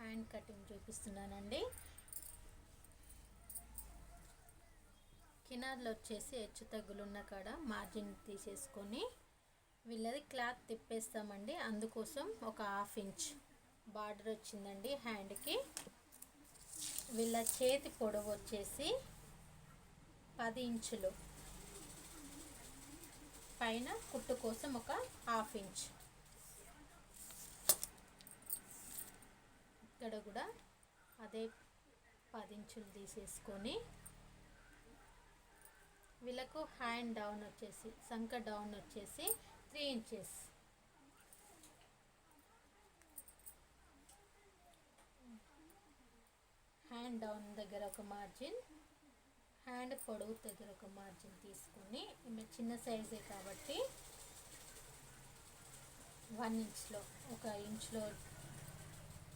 Hand cutting చూపిస్తున్నానండి. కినార్లో వచ్చేసి హెచ్చు తగ్గులున్న కాడ మార్జిన్ తీసేసుకొని వీళ్ళది క్లాత్ తిప్పేస్తామండి. అందుకోసం ఒక 1/2 ఇంచ్ బార్డర్ వచ్చిందండి హ్యాండ్కి. వీళ్ళ చేతి పొడవు వచ్చేసి 10 ఇంచులు, పైన కుట్టు కోసం ఒక 1/2 ఇంచ్. ఇక్కడ కూడా అదే 10 ఇంచులు తీసేసుకొని వీళ్ళకు హ్యాండ్ డౌన్ వచ్చేసి సంక డౌన్ వచ్చేసి 3 ఇంచెస్. హ్యాండ్ డౌన్ దగ్గర ఒక మార్జిన్, హ్యాండ్ పొడవు దగ్గర ఒక మార్జిన్ తీసుకొని, ఈమె చిన్న సైజే కాబట్టి 1 ఇంచ్లో 1 ఇంచ్లో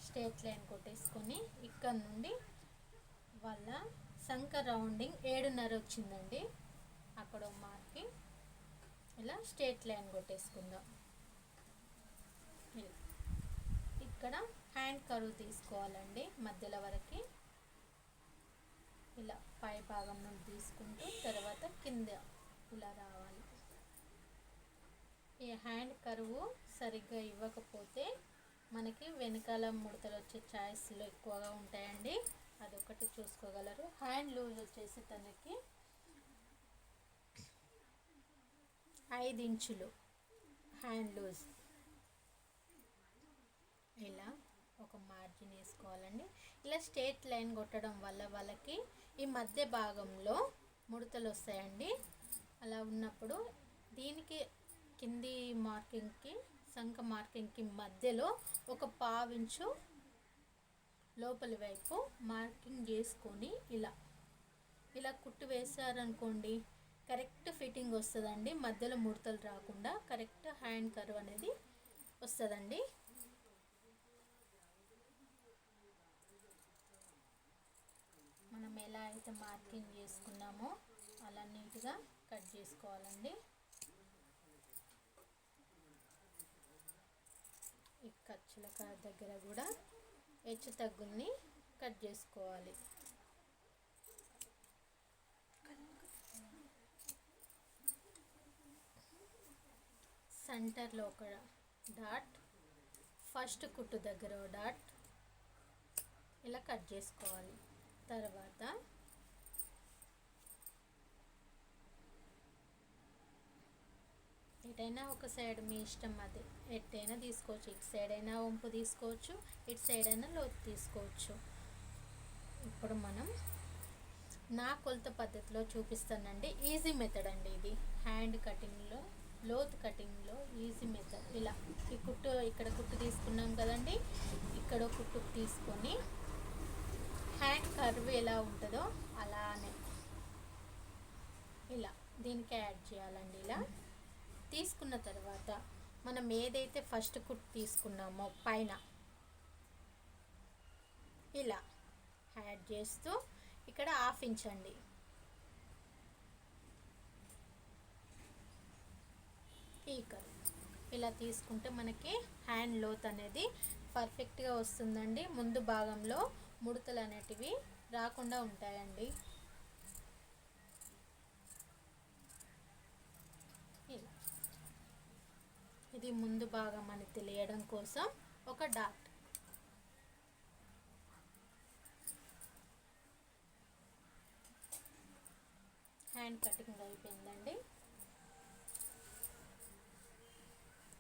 స్ట్రేట్ లైన్ కొట్టేసుకొని ఇక్కడ నుండి వాళ్ళ సంక రౌండింగ్ 7.5 వచ్చిందండి. అక్కడ మార్కింగ్ ఇలా స్ట్రేట్ లైన్ కొట్టేసుకుందాం. ఇక్కడ హ్యాండ్ కరువు తీసుకోవాలండి మధ్యలో వరకు. ఇలా పై భాగం నుండి తీసుకుంటూ తర్వాత కింద ఇలా రావాలి. ఈ హ్యాండ్ కరువు సరిగ్గా ఇవ్వకపోతే మనకి వెనకాల ముడతలు వచ్చే ఛాయిస్లు ఎక్కువగా ఉంటాయండి. అదొకటి చూసుకోగలరు. హ్యాండ్ లూజ్ వచ్చేసి తనకి 5 ఇంచులు హ్యాండ్ లూజ్. ఇలా ఒక మార్జిన్ వేసుకోవాలండి. ఇలా స్ట్రేట్ లైన్ కొట్టడం వల్ల వాళ్ళకి ఈ మధ్య భాగంలో ముడతలు వస్తాయండి. అలా ఉన్నప్పుడు దీనికి కింది మార్కింగ్కి సంక మార్కింగ్కి మధ్యలో ఒక 1/2 ఇంచు లోపలి వైపు మార్కింగ్ చేసుకొని ఇలా కుట్టు వేసారనుకోండి కరెక్ట్ ఫిట్టింగ్ వస్తుందండి. మధ్యలో ముడతలు రాకుండా కరెక్ట్ హ్యాండ్ కర్వ్ అనేది వస్తుందండి. మనం ఎలా అయితే మార్కింగ్ చేసుకున్నామో అలా నీట్గా కట్ చేసుకోవాలండి. ఈ ఖర్చుల దగ్గర కూడా హెచ్చు తగ్గుల్ని కట్ చేసుకోవాలి. సెంటర్లో ఒక డాట్, ఫస్ట్ కుట్టు దగ్గర ఒక డాట్ ఇలా కట్ చేసుకోవాలి. తర్వాత ఎటైనా ఒక సైడ్ మీ ఇష్టం, అది ఎటైనా తీసుకోవచ్చు. ఇటు సైడ్ అయినా వంపు తీసుకోవచ్చు, ఇటు సైడ్ అయినా లోతు తీసుకోవచ్చు. ఇప్పుడు మనం నా కొలత పద్ధతిలో చూపిస్తానండి. ఈజీ మెథడ్ అండి ఇది. హ్యాండ్ కటింగ్లో, లోతు కటింగ్లో ఈజీ మెథడ్. ఇలా ఈ కుట్టు ఇక్కడ కుట్టు తీసుకున్నాం కదండి, ఇక్కడ కుట్టు తీసుకొని హ్యాండ్ కర్వ్ ఎలా ఉంటుందో అలానే ఇలా దీనికి యాడ్ చేయాలండి. ఇలా తీసుకున్న తర్వాత మనం ఏదైతే ఫస్ట్ కుట్టు తీసుకున్నామో పైన ఇలా యాడ్ చేస్తూ ఇక్కడ 1/2 ఇంచ్ అండి. ఈ కర్వ్ ఇలా తీసుకుంటే మనకి హ్యాండ్ లోత్ అనేది పర్ఫెక్ట్గా వస్తుందండి. ముందు భాగంలో ముడతలు అనేటివి రాకుండా ఉంటాయండి. ఇలా ఇది ముందు భాగం అని తెలియడం కోసం ఒక డాట్. హ్యాండ్ కటింగ్ అయిపోయిందండి.